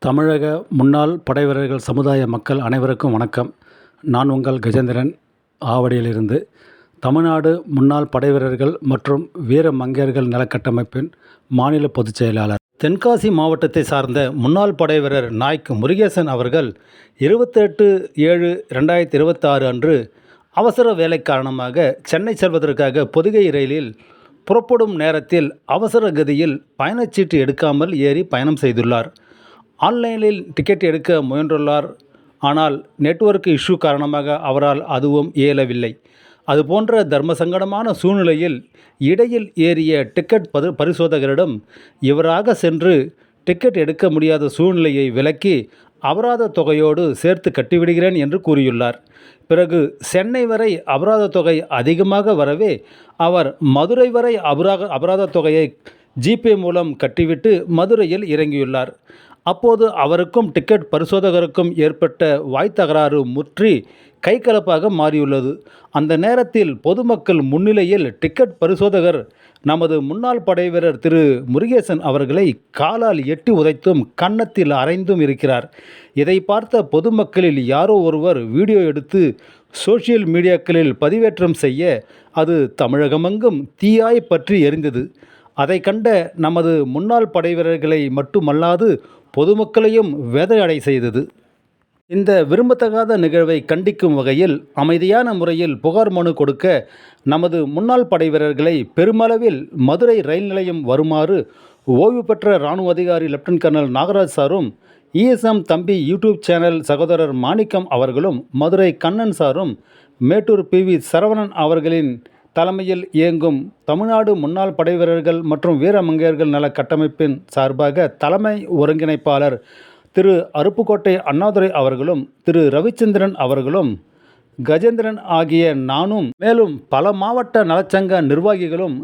தமிழக முன்னாள் படைவீரர்கள் சமுதாய மக்கள் அனைவருக்கும் வணக்கம். நான் உங்கள் கஜேந்திரன், ஆவடியிலிருந்து. தமிழ்நாடு முன்னாள் படைவீரர்கள் மற்றும் வீர மங்கையர்கள் நலக்கட்டமைப்பின் மாநில பொதுச் செயலாளர். தென்காசி மாவட்டத்தை சார்ந்த முன்னாள் படைவீரர் நாய்க் முருகேசன் அவர்கள் 28/7/2026 அன்று அவசர வேலை காரணமாக சென்னை செல்வதற்காக பொதிகை ரயிலில் புறப்படும் நேரத்தில் அவசர கதியில் பயணச்சீட்டு எடுக்காமல் ஏறி பயணம் செய்துள்ளார். ஆன்லைனில் டிக்கெட் எடுக்க முயன்றுள்ளார். ஆனால் நெட்வொர்க் இஷ்யூ காரணமாக அவரால் அதுவும் இயலவில்லை. அதுபோன்ற தர்மசங்கடமான சூழ்நிலையில் இடையில் ஏறிய டிக்கெட் பரிசோதகரிடம் இவராக சென்று டிக்கெட் எடுக்க முடியாத சூழ்நிலையை விளக்கி அபராத தொகையோடு சேர்த்து கட்டிவிடுகிறேன் என்று கூறியுள்ளார். பிறகு சென்னை வரை அபராத தொகை அதிகமாக வரவே அவர் மதுரை வரை அபராத தொகையை ஜிபே மூலம் கட்டிவிட்டு மதுரையில் இறங்கியுள்ளார். அப்போது அவருக்கும் டிக்கெட் பரிசோதகருக்கும் ஏற்பட்ட வாய் தகராறு முற்றி கைகலப்பாக மாறியுள்ளது. அந்த நேரத்தில் பொதுமக்கள் முன்னிலையில் டிக்கெட் பரிசோதகர் நமது முன்னாள் படைவீரர் திரு முருகேசன் அவர்களை காலால் எட்டி உதைத்தும் கன்னத்தில் அறைந்தும் இருக்கிறார். இதை பார்த்த பொதுமக்களில் யாரோ ஒருவர் வீடியோ எடுத்து சோஷியல் மீடியாக்களில் பதிவேற்றம் செய்ய அது தமிழகமெங்கும் தீயாய் பற்றி எரிந்தது. அதை கண்ட நமது முன்னாள் படைவீரர்களை மட்டுமல்லாது பொதுமக்களையும் வேதனை செய்தது. இந்த விரும்பத்தகாத நிகழ்வை கண்டிக்கும் வகையில் அமைதியான முறையில் புகார் மனு கொடுக்க நமது முன்னாள் படைவீரர்களை பெருமளவில் மதுரை ரயில் நிலையம் வருமாறு ஓய்வு பெற்ற இராணுவ அதிகாரி லெப்டினன்ட் கர்னல் நாகராஜ் சாரும், இஎஸ்எம் தம்பி யூடியூப் சேனல் சகோதரர் மாணிக்கம் அவர்களும், மதுரை கண்ணன் சாரும், மேட்டூர் PV சரவணன் அவர்களின் தலைமையில் இயங்கும் தமிழ்நாடு முன்னாள் படைவீரர்கள் மற்றும் வீரமங்கையர்கள் நல கட்டமைப்பின் சார்பாக தலைமை ஒருங்கிணைப்பாளர் திரு அருப்புக்கோட்டை அண்ணாதுரை அவர்களும், திரு ரவிச்சந்திரன் அவர்களும், கஜேந்திரன் ஆகிய நானும், மேலும் பல மாவட்ட நலச்சங்க நிர்வாகிகளும்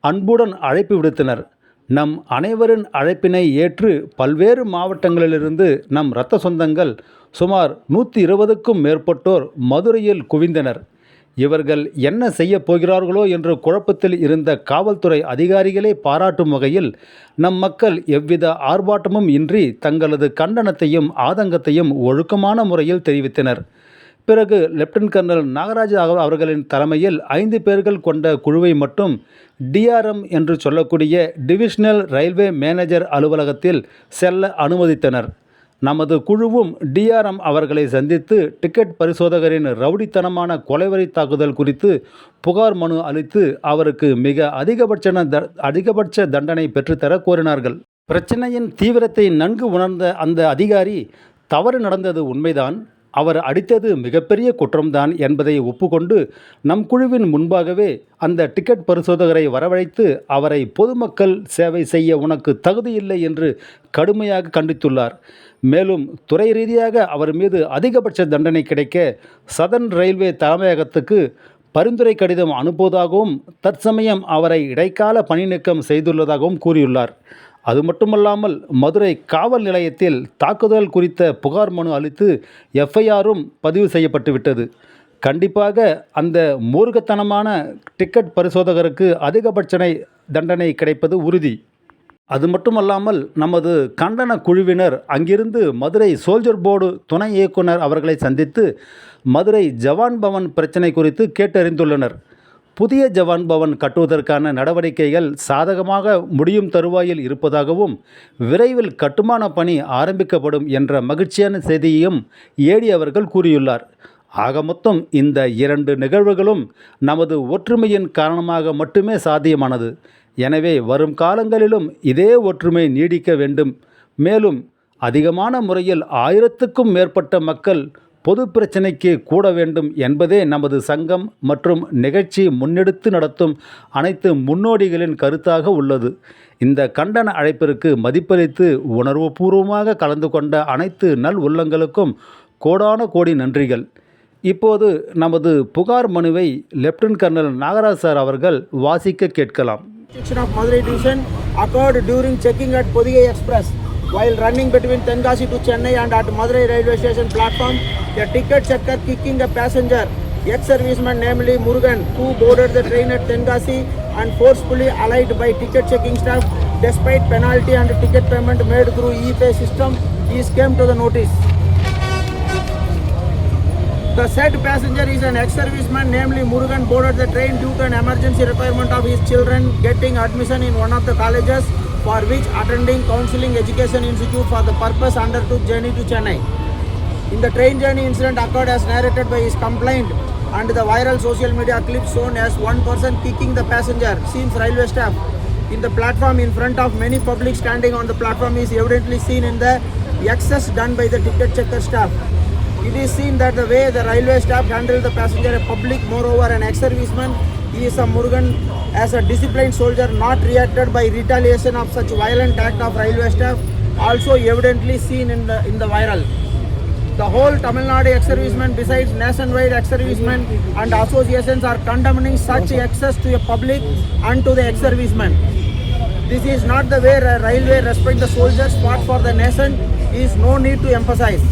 அன்புடன் அழைப்பு விடுத்தனர். நம் அனைவரின் அழைப்பினை ஏற்று பல்வேறு மாவட்டங்களிலிருந்து நம் இரத்த சொந்தங்கள் சுமார் 120க்கும் மேற்பட்டோர் மதுரையில் குவிந்தனர். இவர்கள் என்ன செய்ய போகிறார்களோ என்ற குழப்பத்தில் இருந்த காவல்துறை அதிகாரிகளை பாராட்டும் வகையில் நம் மக்கள் எவ்வித ஆர்ப்பாட்டமும் இன்றி தங்களது கண்டனத்தையும் ஆதங்கத்தையும் ஒழுக்கமான முறையில் தெரிவித்தனர். பிறகு லெப்டினன்ட் கர்னல் நாகராஜ் அவர்களின் தலைமையில் 5 பேர்கள் கொண்ட குழுவை மட்டும் DRM என்று சொல்லக்கூடிய டிவிஷனல் ரயில்வே மேனேஜர் அலுவலகத்தில் செல்ல அனுமதித்தனர். நமது குழுவும் DRM அவர்களை சந்தித்து டிக்கெட் பரிசோதகரின் ரவுடித்தனமான கொலைவெறி தாக்குதல் குறித்து புகார் மனு அளித்து அவருக்கு மிக அதிகபட்ச தண்டனை பெற்றுத்தர கோரினார்கள். பிரச்சனையின் தீவிரத்தை நன்கு உணர்ந்த அந்த அதிகாரி தவறு நடந்தது உண்மைதான், அவர் அடித்தது மிகப்பெரிய குற்றம்தான் என்பதை ஒப்புக்கொண்டு நம் குழுவின் முன்பாகவே அந்த டிக்கெட் பரிசோதகரை வரவழைத்து அவரை பொதுமக்கள் சேவை செய்ய உனக்கு தகுதியில்லை என்று கடுமையாக கண்டித்துள்ளார். மேலும் துறை ரீதியாக அவர் மீது அதிகபட்ச தண்டனை கிடைக்க சதர்ன் ரயில்வே தலைமையகத்துக்கு பரிந்துரை கடிதம் அனுப்புவதாகவும் தற்சமயம் அவரை இடைக்கால பணி நீக்கம் செய்துள்ளதாகவும் கூறியுள்ளார். அது மட்டுமல்லாமல் மதுரை காவல் நிலையத்தில் தாக்குதல் குறித்த புகார் மனு அளித்து FIRம் பதிவு செய்யப்பட்டுவிட்டது. கண்டிப்பாக அந்த மூர்க்கத்தனமான டிக்கெட் பரிசோதகருக்கு அதிகபட்ச தண்டனை கிடைப்பது உறுதி. அது மட்டுமல்லாமல் நமது கண்டன குழுவினர் அங்கிருந்து மதுரை சோல்ஜர் போர்டு துணை இயக்குனர் அவர்களை சந்தித்து மதுரை ஜவான் பவன் பிரச்சனை குறித்து கேட்டறிந்துள்ளனர். புதிய ஜவான் பவன் கட்டுவதற்கான நடவடிக்கைகள் சாதகமாக முடியும் தருவாயில் இருப்பதாகவும் விரைவில் கட்டுமான பணி ஆரம்பிக்கப்படும் என்ற மகிழ்ச்சியான செய்தியையும் ஏடி அவர்கள் கூறியுள்ளார். ஆக மொத்தம் இந்த 2 நிகழ்வுகளும் நமது ஒற்றுமையின் காரணமாக மட்டுமே சாத்தியமானது. எனவே வரும் காலங்களிலும் இதே ஒற்றுமை நீடிக்க வேண்டும். மேலும் அதிகமான முறையில் 1000க்கும் மேற்பட்ட மக்கள் பொது பிரச்சனைக்கு கூட வேண்டும் என்பதே நமது சங்கம் மற்றும் நிகழ்ச்சி முன்னெடுத்து நடத்தும் அனைத்து முன்னோடிகளின் கருத்தாக உள்ளது. இந்த கண்டன அழைப்பிற்கு மதிப்பளித்து உணர்வுபூர்வமாக கலந்து கொண்ட அனைத்து நல் உள்ளங்களுக்கும் கோடான கோடி நன்றிகள். இப்போது நமது புகார் மனுவை லெப்டினன்ட் கர்னல் நாகராஜ் சார் அவர்கள் வாசிக்க கேட்கலாம். Of Madurai division occurred during checking at Podigai Express while running between Tenkasi to Chennai and at Madurai railway station platform. A ticket checker kicking a passenger, ex-serviceman namely Murugan, who boarded the train at Tenkasi and forcefully allied by ticket checking staff despite penalty and ticket payment made through e-pay system he came to the notice. The said passenger is an ex-serviceman, namely Murugan, boarded the train due to an emergency requirement of his children getting admission in one of the colleges, for which attending Counseling Education Institute for the purpose undertook journey to Chennai. In the train journey, incident occurred as narrated by his complaint, and the viral social media clip shown as one person kicking the passenger seems railway staff in the platform in front of many public standing on the platform is evidently seen in the excess done by the ticket checker staff. It is seen that the way the railway staff handled the passenger, a public, moreover an ex-serviceman, he is a Murugan, as a disciplined soldier, not reacted by retaliation of such violent act of railway staff, also evidently seen in the viral. The whole Tamil Nadu ex-servicemen, besides nationwide ex-servicemen and associations, are condemning such excess to a public and to the ex-servicemen. This is not the way railway respect the soldiers fought for the nation, is no need to emphasize.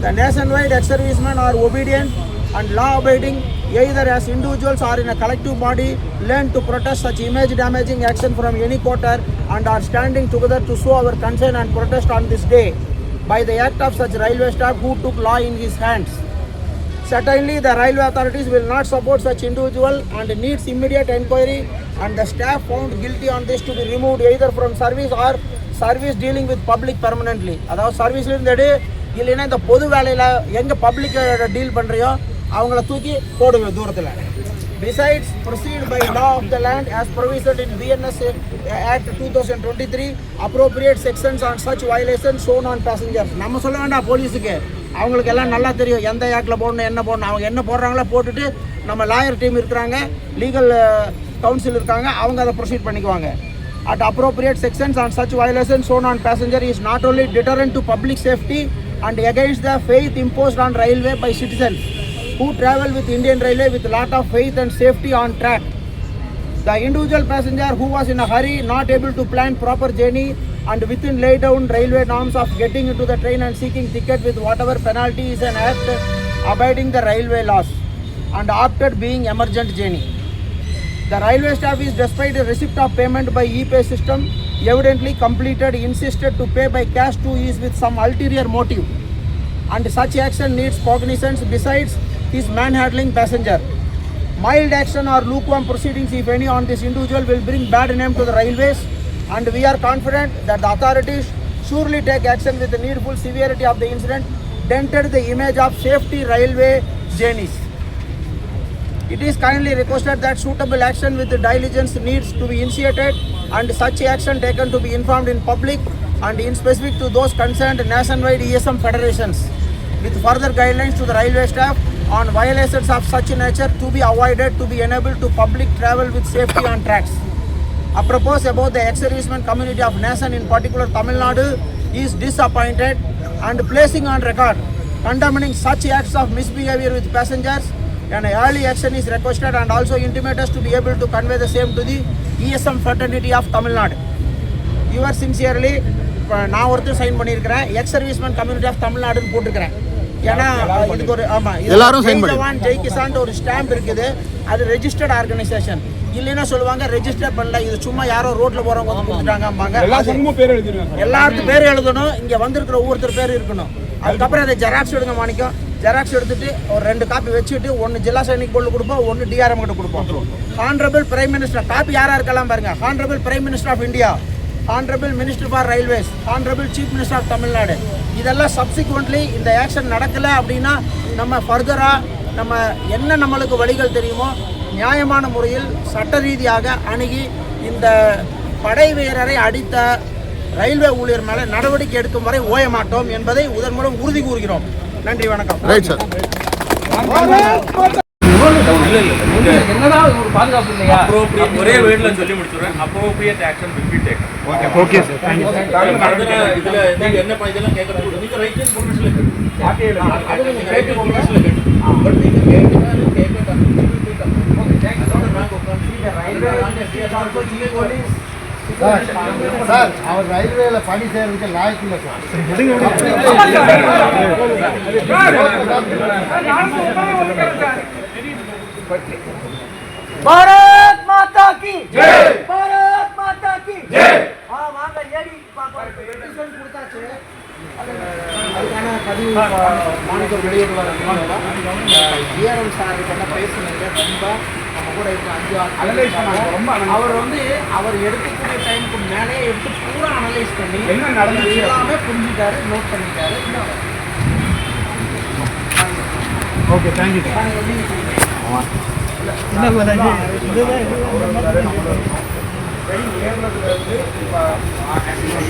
The nationwide ex-servicemen are obedient and law-abiding, either as individuals or in a collective body, learn to protest such image-damaging action from any quarter and are standing together to show our concern and protest on this day by the act of such railway staff who took law in his hands. Certainly, the railway authorities will not support such individual and needs immediate enquiry, and the staff found guilty on this to be removed either from service or service dealing with public permanently. அதாவது சர்வீஸ்ல இருந்து இல்லைன்னா இந்த பொது வேலையில் எங்கே public deal பண்ணுறியோ அவங்கள தூக்கி போடுவேன் தூரத்தில். Besides, proceed by law of the land as provisioned in BNS Act 2023, appropriate sections on such violations shown on passengers. நம்ம சொல்ல வேண்டாம் போலீஸுக்கு, அவங்களுக்கு எல்லாம் நல்லா தெரியும் எந்த ஆக்டில் போடணும் என்ன போடணும். அவங்க என்ன போடுறாங்களோ போட்டுட்டு நம்ம லாயர் டீம் இருக்கிறாங்க, லீகல் கவுன்சில் இருக்காங்க, அவங்க அதை ப்ரொசீட் பண்ணிக்குவாங்க. At appropriate sections on such violations shown on passenger is not only deterrent to public safety and against the faith imposed on railway by citizens who travel with Indian Railway with lot of faith and safety on track. The individual passenger who was in a hurry, not able to plan proper journey and within laid down railway norms of getting into the train and seeking ticket with whatever penalty is an act abiding the railway laws and opted being emergent journey. The railway staff is, despite the receipt of payment by e-pay system, evidently completed, insisted to pay by cash to is with some ulterior motive, and such action needs cognizance. Besides his manhandling passenger, mild action or lukewarm proceedings, if any, on this individual will bring bad name to the railways, and we are confident that the authorities surely take action with the needful severity of the incident dented the image of safety railway journeys. It is kindly requested that suitable action with the diligence needs to be initiated and such action taken to be informed in public and in specific to those concerned nationwide ESM federations, with further guidelines to the railway staff on violations of such nature to be avoided, to be enabled to public travel with safety on tracks. Apropos about the ex-serviceman community of nation, in particular Tamil Nadu, is disappointed and placing on record condemning such acts of misbehavior with passengers, and early action is requested and also intimate us to be able to convey the same to the ESM fraternity of Tamil Nadu. Yours sincerely, நான் ஒருத்தர் sign பண்ணியிருக்கிறேன், X serviceman community of தமிழ்நாடுன்னு போட்டிருக்கிறேன். ஏன்னா இதுக்கு ஒரு எல்லாரும் ஜெய் ஜவான் ஜெய் கிசான் ஒரு ஸ்டாம்ப் இருக்குது, அது ரெஜிஸ்டர்ட் ஆர்கனைசேஷன். இல்லைன்னா சொல்லுவாங்க ரெஜிஸ்டர் பண்ணல, இது சும்மா யாரோ ரோட்ல போறவங்க வந்து கொடுத்துட்டாங்க. எல்லாத்துக்கும் பேர் எழுதணும், இங்க வந்திருக்கிற ஒவ்வொருத்தர் பேர் இருக்கணும். அதுக்கப்புறம் அதை ஜெராக்ஸ் எடுங்க மாணிக்கம், ஜெராக்ஸ் எடுத்துட்டு ஒரு 2 காப்பி வச்சுட்டு ஒன்று ஜில்லா சைனிக் போர்டில் கொடுப்போம், ஒன்று டிஆர்எம் கிட்ட கொடுப்போம். ஹானரபிள் பிரைம் மினிஸ்டர் காப்பி யாரா இருக்கலாம் பாருங்க. Honourable prime minister of India, honourable minister for railways, honourable chief minister of Tamil Nadu. இதெல்லாம் சப்சிக்வெண்ட்லி இந்த ஆக்ஷன் நடக்கலை அப்படின்னா நம்ம ஃபர்தராக நம்ம என்ன நம்மளுக்கு வழிகள் தெரியுமோ நியாயமான முறையில் சட்ட ரீதியாக அணுகி இந்த படை வீரரை அடித்த ரயில்வே ஊழியர் மேலே நடவடிக்கை எடுக்கும் வரை ஓய மாட்டோம் என்பதை முதன் மூலம் உறுதி கூறுகிறோம். நன்றி, வணக்கம். Right sir. ஒரே வேர்ட்ல சொல்லி முடிச்சுறேன். Appropriate action will be taken. Okay sir. Thank you. இதுல நீங்க என்ன இதெல்லாம் கேட்கறது நீங்க ரைட் இன்ஃபர்மேஷன்ல கேட்கணும். அது நீங்க ரைட் இன்ஃபர்மேஷன்ல கேட்கணும். பட் நீங்க கேட்கறது கேட்கணும். Okay, thank you. நான் உட்கார்ந்து ரயில்வே போலீஸ் சார் அவர் ரயில்வேல பணி செய்யறதுக்கு லாயக்கு இல்லை சார். பாரத் மாதா கி ஜெய், பாரத் மாதா கி ஜெய். வாங்க ஏடி பாப்பா பெட்டிஷன் கொடுத்தாச்சு. அதுக்கான பதிவு மாநில வெளியிடுவாங்க. ஜிஆர்எம் சார் கிட்ட பேசுனீங்க, ரொம்ப நம்ம கூட இருக்க 5-6 அவர் அவர் எடுக்கக்கூடிய டைமுக்கு மேலே எடுத்து பூரா அனலைஸ் பண்ணி என்ன நடந்துச்சு எல்லாமே புரிஞ்சுட்டாரு, நோட் பண்ணிட்டாரு. Okay, thank you.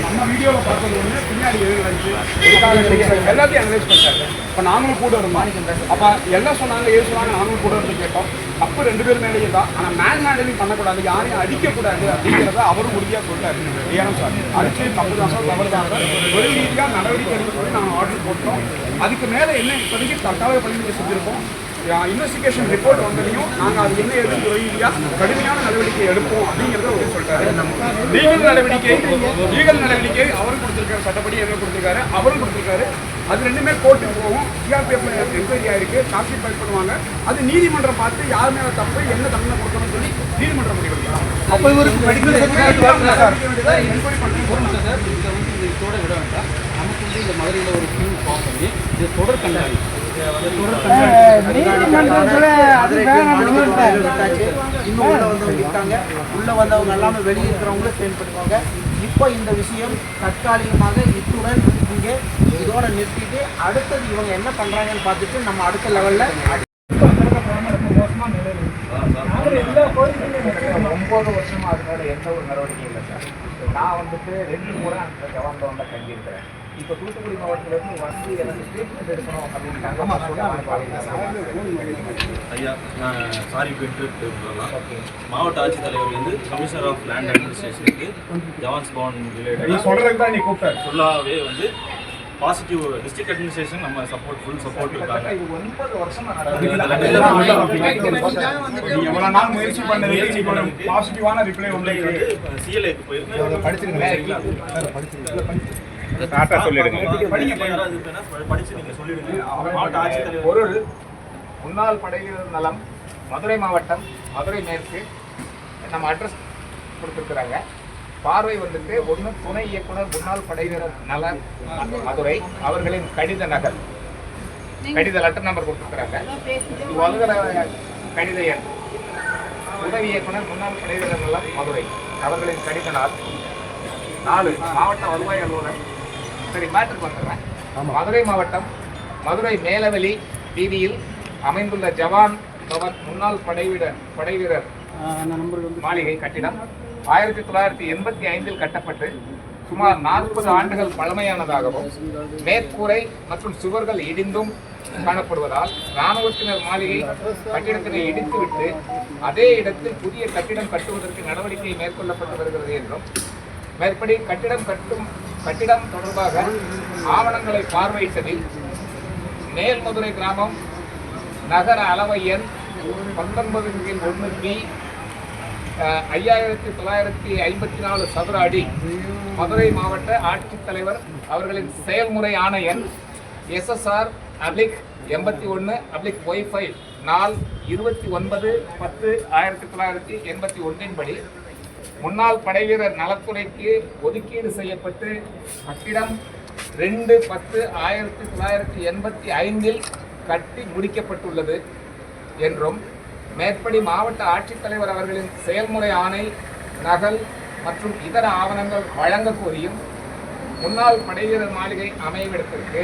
நம்ம வீடியோவில் பார்த்தது ஒன்று, பின்னாடி எல்லாத்தையும் அனலைஸ் பண்ணிட்டாங்க. இப்போ நாங்களும் கூட இருந்தோம். அப்போ எல்லாம் சொன்னாங்க, ஏது சொன்னாங்க, நாங்களும் கூட இருந்து கேட்டோம். தப்பு 2 பேர் மேலேயே தான். ஆனால் மேன் ஹேண்டலிங் பண்ணக்கூடாது, யாரையும் அடிக்கக்கூடாது அப்படிங்கிறத அவரும் உறுதியாக சொல்லிட்டாரு. ஏன்னா சார் அடிச்சு தப்பு தான் சார், தவறு தான் சார், ஒரு ரீதியாக நடவடிக்கை எடுக்க சொல்லி நாங்கள் ஆர்டர் போட்டோம். அதுக்கு மேலே என்ன இப்போதைக்கு தற்காலிக பணிகள் செஞ்சுருக்கோம். இன்வெஸ்டிகேஷன் ரிப்போர்ட் வந்ததையும் நாங்கள் அது என்ன எதுவும் ரீதியாக கடுமையான நடவடிக்கை எடுப்போம் அப்படிங்கிறத அவர் சொல்லிட்டாரு. லீகல் நடவடிக்கை அவரும் கொடுத்துருக்காரு, சட்டப்படி என்ன கொடுத்துருக்காரு, அவரும் கொடுத்துருக்காரு. அது 2மே கோர்ட்டுக்கு போகும். சிஆர்பிஎஃப்ல என்கொயரி ஆயிருக்கு, சார்ஜ் ஃபைல் பண்ணுவாங்க. அது நீதிமன்றம் பார்த்து யார் மேலே தப்பு, என்ன தண்டனை கொடுக்கணும்னு சொல்லி நீதிமன்றம் முடிவெடுக்கலாம். அப்போ இவருக்கு மெடிக்கல் சர்டிஃபிகேட் சார் என்கொயரி பண்ணி சார் இதை இதோட விட வேண்டாம். நமக்கு இந்த மதுரையில் ஒரு டீம் ஃபார்ம் பண்ணி இது தொடர் கண்காணி இன்னும் உள்ள வந்தவங்க இருக்காங்க. உள்ள வந்தவங்க எல்லாமே வெளியே இருக்கிறவங்களும் ட்ரெயின் பண்ணுவாங்க. இப்போ இந்த விஷயம் தற்காலிகமாக இத்துடன் இங்கே இதோட நிறுத்திட்டு அடுத்தது இவங்க என்ன பண்றாங்கன்னு பார்த்துட்டு நம்ம அடுத்த லெவல்ல 9 வருஷமா அது மேலே எந்த ஒரு நடவடிக்கையும் இல்லை சார். நான் 2 முறை அந்த ஜவான்ல தங்கியிருக்கிறேன். இப்போ தூத்துக்குடி மாவட்டத்திலிருந்து வந்து எனக்கு ட்ரீட்மெண்ட் எடுக்கணும் அப்படின்ட்டாங்க. ஐயா, நான் சாரி போயிட்டு சொல்லலாம். மாவட்ட ஆட்சித்தலைவர் கமிஷனர் ஆஃப் லேண்ட் அட்மினிஸ்ட்ரேஷனுக்கு ஜவான்ஸ் பவன் ரிலேட்டட் சொல்றதுக்கு தான் நீ கூப்பிட்டாரு. ஃபுல்லாகவே பாசிட்டிவ் டிஸ்ட்ரிக்ட் அட்மினிஸ்ட்ரேஷன் நம்ம ஃபுல் சப்போர்ட் இருக்காங்க. இது 9 வருஷமா நீ எவ்வளோ நாள் முயற்சி பண்ணதுக்கு பாசிட்டிவான ரிப்ளை வந்து சிஎல்ஏக்கு போயிருக்கு. படிச்சு நீங்க சொல்லிடுங்க. மாவட்ட ஆட்சித்தலைவர் பொருள் முன்னாள் படைவீரர் நலம், மதுரை மாவட்டம், மதுரை மேற்கு. நம்ம அட்ரஸ் கொடுத்துருக்குறாங்க. பார்வை 1 துணை இயக்குனர் முன்னாள் படைவீரர் நலம் மதுரை அவர்களின் கடித நகல், கடித லெட்டர் நம்பர் கொடுத்துருக்குறாங்க. இது வகுகிற கடித எண். உதவி இயக்குனர் முன்னாள் படைவீரர் நலம் மதுரை அவர்களின் கடித நாள் 4 மாவட்ட வருவாய் அலுவலர். சரி, மேட்டருக்கு வந்துடுறேன். மதுரை மாவட்டம், மதுரை மேலவெளி வீதியில் அமைந்துள்ள ஜவான் பவன் முன்னாள் படைவீரர் மாளிகை கட்டிடம் 1985 கட்டப்பட்டு சுமார் 40 ஆண்டுகள் பழமையானதாகவும் மேற்கூரை மற்றும் சுவர்கள் இடிந்தும் காணப்படுவதால் இராணுவத்தினர் மாளிகை கட்டிடத்தினை இடித்துவிட்டு அதே இடத்தில் புதிய கட்டிடம் கட்டுவதற்கு நடவடிக்கை மேற்கொள்ளப்பட்டு வருகிறது என்றும், மேற்படி கட்டிடம் தொடர்பாக ஆவணங்களை பார்வையிட்டதில் மேல்மதுரை கிராமம் நகர அளவை எண் 19/1B 5954 சதுர அடி, மதுரை மாவட்ட ஆட்சித்தலைவர் அவர்களின் செயல்முறை ஆணையன் SSR/81/Y5 நாள் 29/10/1981 படி முன்னாள் படைவீரர் நலத்துறைக்கு ஒதுக்கீடு செய்யப்பட்டு கட்டிடம் 2/10/1985 கட்டி முடிக்கப்பட்டுள்ளது என்றும், மேற்படி மாவட்ட ஆட்சித்தலைவர் அவர்களின் செயல்முறை ஆணை நகல் மற்றும் இதர ஆவணங்கள் வழங்க கோரியும் முன்னாள் படைவீரர் மாளிகை அமைவிடத்திற்கு